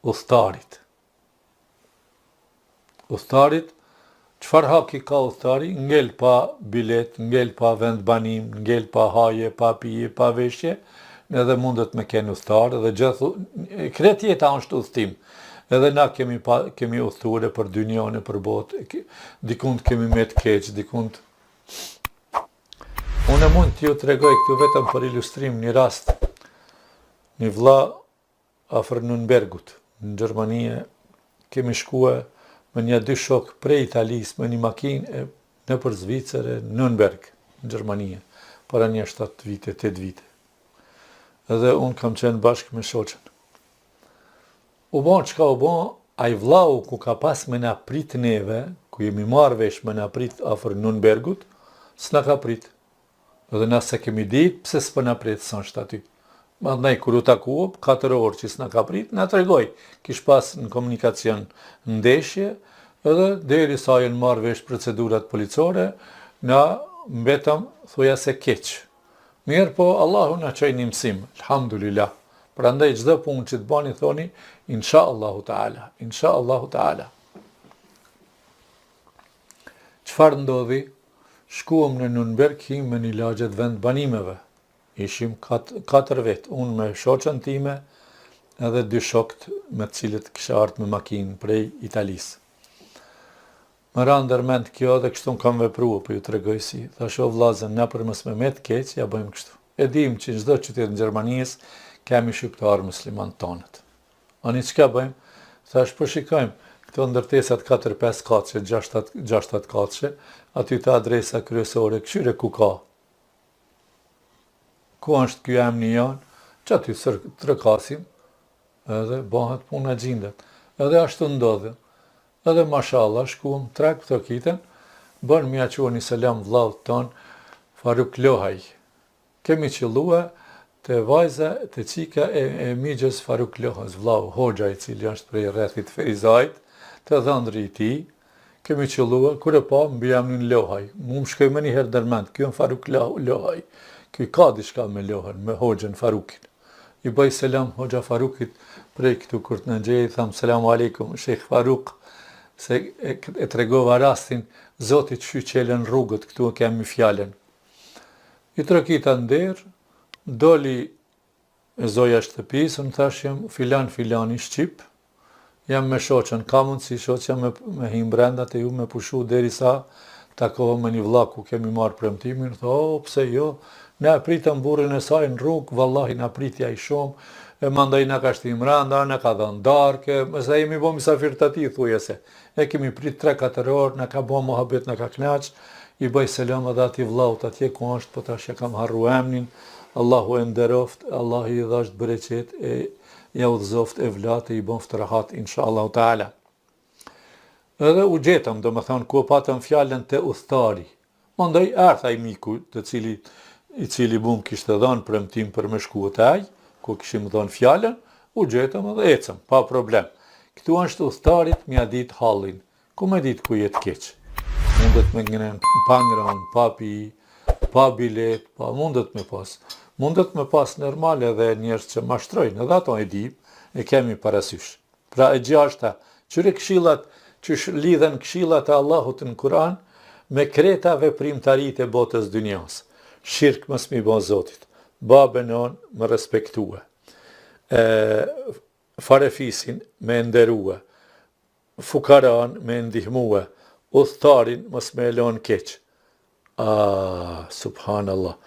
udhëtarit. Udhëtarit, çfarë haki ka udhëtari? Ngel pa bilet, ngel pa vendbanim, ngel pa haje, pa pije, pa veshje, edhe mundet me kenë udhëtar, dhe gjithë, kretë jeta është udhëtim. Edhe na kemi udhëtuar për dynjone, për botë, dikund kemi me të keq, dikund. Unë mund t'ju tregoj këtu vetëm për ilustrim një rast. Një vlla afër Nürnbergut, në Gjermani, kemi shkuar me një dy shok prej Italisë me një makinë nëpër Zvicër, Nürnberg, në Gjermani, para një 7 vite, 8 vite. Edhe unë kam qenë bashkë me shoqen. U bon çka u bon, ai vllau ku ka pas me na prit neve, ku jemi marrë vesh me na prit afër Nürnbergut, s'na ka prit. Edhe na se kemi ditë pse s'po na prit s'është aty. Mandej kur u takuam 4 orë që s'na ka prit, na tregoi, kish pas në komunikacion ndeshje, edhe derisa janë marrë vesh procedurat policore, na mbetëm thojase keq. Mirë po, Allahu na çoi në mësim, alhamdulillah. Prandaj çdo punë që të bani thoni, insha Allahu Taala, insha Allahu Taala. Çfarë ndodhi? Shkuam në Nürnberg me një lagjet vendbanimeve. Ishim 4 vetë, unë me shoqen time, edhe 2 shokët me të cilët kisha ardhur me makinë prej Italisë. Më ra ndërmend kjo dhe kështu kam vepruar, po ju tregoj si. Thash o vllazën, na për mos me met keq, ja bëjmë kështu. E dim që në çdo qytet në Gjermanisë kemi shqiptar musliman tonët. Ani çka bëjmë? Thash po shikojmë këto ndërtesat 4-5 katëshe, 6-7 katëshe, aty të adresa kryesore, këshyre ku ka. Ku është ky emni janë, që aty trekasim, edhe bëhet puna gjindet. Edhe ashtu ndodhe. Edhe mashallah, shkuam trek këto kiten, bën mja qua një selam vllaut ton, Faruk Lohaj. Kemi qëllua të vajza të qika e migjës Faruk Lohaj, vllau Hoxha i cili është prej rrethit Ferizajt, të dhëndri i tij, kemi qëllua, kur e pa, mbi emnin Lohaj. Mu më shkoj me një herë dërmend, kjo në Faruk Lohaj. Kjo ka diçka me Lohën, me Hoxhën Farukin. I bëj selam Hoxha Farukit, prej këtu kur të në gjej, tham selamu alaikum, Shekh Faruk, se e tregova rastin, Zotit shqyqelen rrugët, këtu kemi fjallën. I trokita nder, doli e zoja shtëpisë, më thashjem, filan i Shqip, jam me shoqen, ka mundësi shoqja me him brenda të ju me pushu derisa takohëm me një vlla ku kemi marrë premtimin, tha, pse jo, ne pritëm burrin e saj në rrugë, vallahi na pritja i shumë, e mandaj na ka shtim randa, na ka dhënë darkë, mëse jemi bo misafir të ati, thujese. E kemi prit 3-4 orë, na ka bo mohabet, na ka knaq, i bëj selam edhe ati vllaut atje ku është, po tash e kam harru emnin, Allahu e nderoft, Allah i dhasht bereqet, ja udhëzoft e vlatë, i bëft rahat, insha Allahu Taala. Edhe u gjetëm, do më thonë, ku patëm fjallën të udhëtari. Mandaj ardha i miku, i cili bum kishte dhënë premtim për me shku të aj, ku kishim dhënë fjallën, u gjetëm edhe ecëm, pa problem. Këtu është udhëtarit mja ditë hallin, ku me ditë ku jetë keq. Mundet me ngren pa ngran, pa pi, pa bilet, pa mundet me pas. Mundet me pas normal edhe njerëz që mashtrojnë, edhe ato e dim, e kemi parasysh. Pra e gjashta, qyre këshillat, që lidhen këshillat e Allahut në Kur'an, me kreta veprimtarit e botës dynjas. Shirk mos mi bën Zotit, babën on më respektue, farefisin me nderue, fukaran me ndihmue, udhëtarin mos me elon keq. Subhanallah.